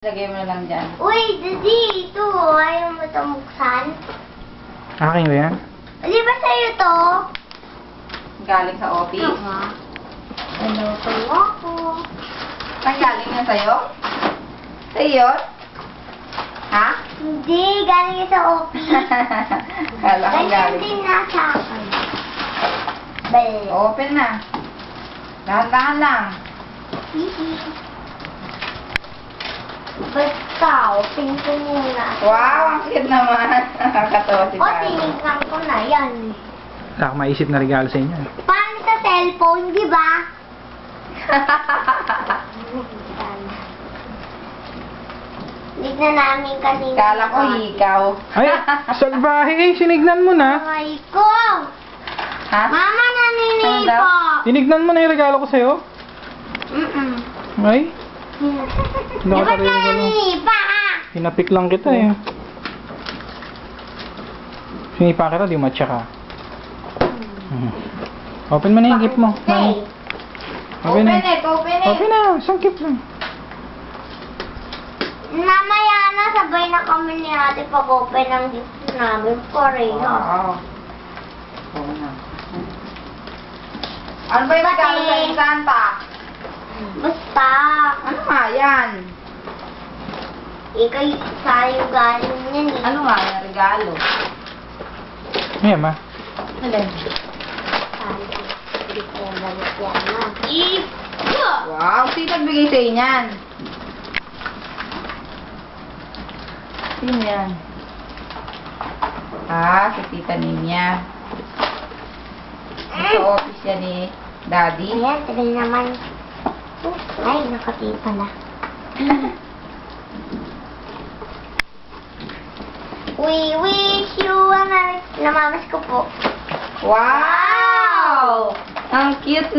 Lagay mo na lang dyan. Uy, Daddy, ito. Ayaw mo ito buksan? Akin ba yan? Di ba sa'yo to? Galing sa office. Ano to ako? Ang galing yan sa'yo? Sa'yo yun? Ha? Hindi, galing yan sa office. Kala ko Ganyan galing. din nasa akin. Bel. Open na. Dahan-dahan lang. Basta, open ko muna. Wow, ang cute naman. Nakakatawa si O, Pao. tinignan ko na yan. Wala akong maisip na regalo sa inyo. Paano sa cellphone, di ba? Tignan namin kanina. Kala ko ikaw. Ay, salbahe! Sinignan mo na! Aray ko! Ha? Mama, Ano naninipo! daw? Tinignan mo na yung regalo ko sa'yo? Ay, Di ba't ka naninipa, ha? pinapik lang kita eh. Sinipa kita, di matcha ka. Open mo na yung gift mo. Hey! Open na. Open it. Open na, isang gift lang. Mamaya na, sabay na kami ni ate pag-open ng gift namin. Pareho. Wow. Oo na. Ano ba yung regalo sa Santa? Basta, Ano nga yan? ikay sa'yo galing yan eh. Ano nga yung regalo? Ayan ma. Alin? Sa'yo. Hindi ko yung galit yan, ma. Wow, sino nagbigay sa inyan? Sino yan? Ah, si Tita Ninya. Sa office yan ni Daddy. Ayan, tagal naman. Ay, nakatipa na. We wish you a Merry... Namamas ko po. Wow! Ang cute na.